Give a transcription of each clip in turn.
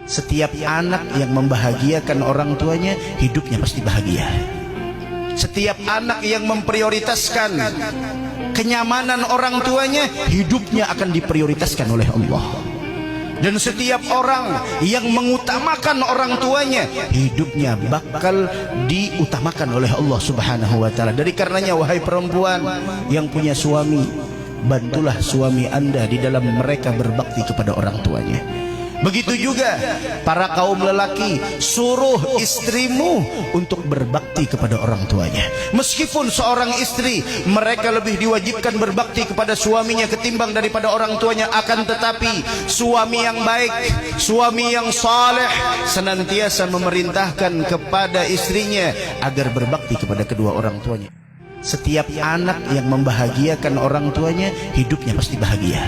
Setiap anak yang membahagiakan orang tuanya, hidupnya pasti bahagia. Setiap anak yang memprioritaskan kenyamanan orang tuanya, hidupnya akan diprioritaskan oleh Allah. Dan setiap orang yang mengutamakan orang tuanya, hidupnya bakal diutamakan oleh Allah Subhanahu wa ta'ala. Dari karenanya, wahai perempuan yang punya suami, bantulah suami Anda di dalam mereka berbakti kepada orang tuanya. Begitu juga para kaum lelaki, suruh istrimu untuk berbakti kepada orang tuanya. Meskipun seorang istri, mereka lebih diwajibkan berbakti kepada suaminya ketimbang daripada orang tuanya, akan tetapi suami yang baik, suami yang saleh senantiasa memerintahkan kepada istrinya agar berbakti kepada kedua orang tuanya. Setiap anak yang membahagiakan orang tuanya, hidupnya pasti bahagia.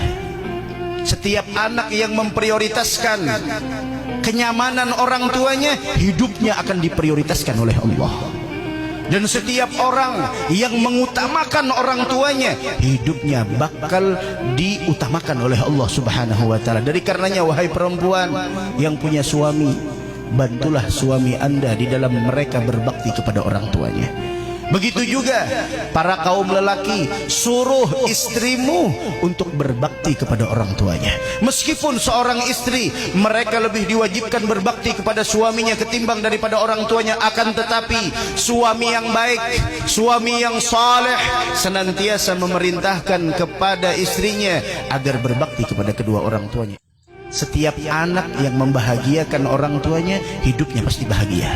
Setiap anak yang memprioritaskan kenyamanan orang tuanya, hidupnya akan diprioritaskan oleh Allah. Dan setiap orang yang mengutamakan orang tuanya, hidupnya bakal diutamakan oleh Allah Subhanahu wa ta'ala. Dari karenanya, wahai perempuan yang punya suami, bantulah suami Anda di dalam mereka berbakti kepada orang tuanya. Begitu juga para kaum lelaki, suruh istrimu untuk berbakti kepada orang tuanya. Meskipun seorang istri, mereka lebih diwajibkan berbakti kepada suaminya ketimbang daripada orang tuanya, akan tetapi suami yang baik, suami yang saleh senantiasa memerintahkan kepada istrinya agar berbakti kepada kedua orang tuanya. Setiap anak yang membahagiakan orang tuanya, hidupnya pasti bahagia.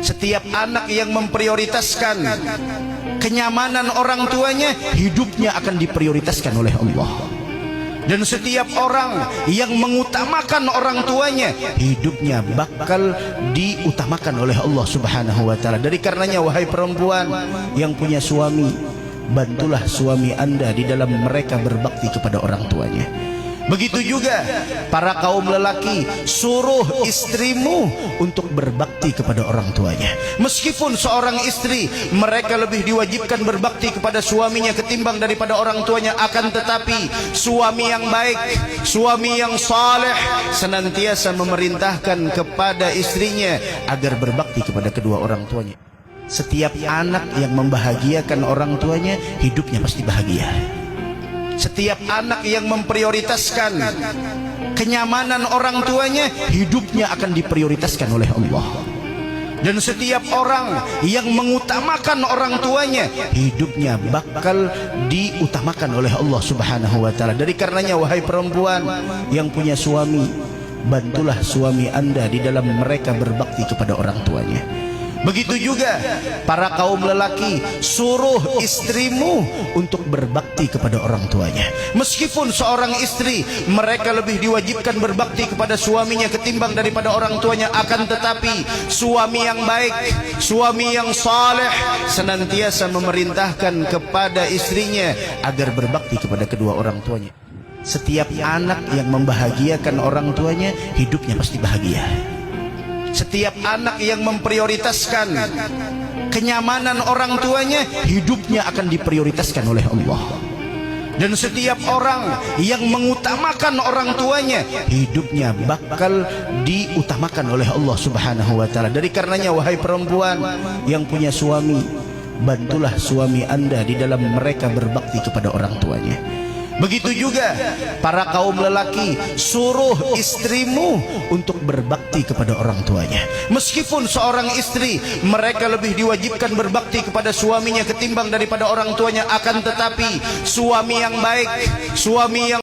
Setiap anak yang memprioritaskan kenyamanan orang tuanya, hidupnya akan diprioritaskan oleh Allah. Dan setiap orang yang mengutamakan orang tuanya, hidupnya bakal diutamakan oleh Allah Subhanahu wa ta'ala. Dari karenanya, wahai perempuan yang punya suami, bantulah suami Anda di dalam mereka berbakti kepada orang tuanya. Begitu juga para kaum lelaki, suruh istrimu untuk berbakti kepada orang tuanya. Meskipun seorang istri, mereka lebih diwajibkan berbakti kepada suaminya ketimbang daripada orang tuanya, akan tetapi suami yang baik, suami yang saleh senantiasa memerintahkan kepada istrinya agar berbakti kepada kedua orang tuanya. Setiap anak yang membahagiakan orang tuanya, hidupnya pasti bahagia. Setiap anak yang memprioritaskan kenyamanan orang tuanya, hidupnya akan diprioritaskan oleh Allah. Dan setiap orang yang mengutamakan orang tuanya, hidupnya bakal diutamakan oleh Allah Subhanahu wa ta'ala. Dari karenanya, wahai perempuan yang punya suami, bantulah suami Anda di dalam mereka berbakti kepada orang tuanya. Begitu juga para kaum lelaki, suruh istrimu untuk berbakti kepada orang tuanya. Meskipun seorang istri, mereka lebih diwajibkan berbakti kepada suaminya ketimbang daripada orang tuanya, akan tetapi suami yang baik, suami yang saleh senantiasa memerintahkan kepada istrinya agar berbakti kepada kedua orang tuanya. Setiap anak yang membahagiakan orang tuanya, hidupnya pasti bahagia. Setiap anak yang memprioritaskan kenyamanan orang tuanya, hidupnya akan diprioritaskan oleh Allah. Dan setiap orang yang mengutamakan orang tuanya, hidupnya bakal diutamakan oleh Allah Subhanahu wa ta'ala. Dari karenanya, wahai perempuan yang punya suami, bantulah suami Anda di dalam mereka berbakti kepada orang tuanya. Begitu juga para kaum lelaki, suruh istrimu untuk berbakti kepada orang tuanya. Meskipun seorang istri, mereka lebih diwajibkan berbakti kepada suaminya ketimbang daripada orang tuanya, akan tetapi suami yang baik, suami yang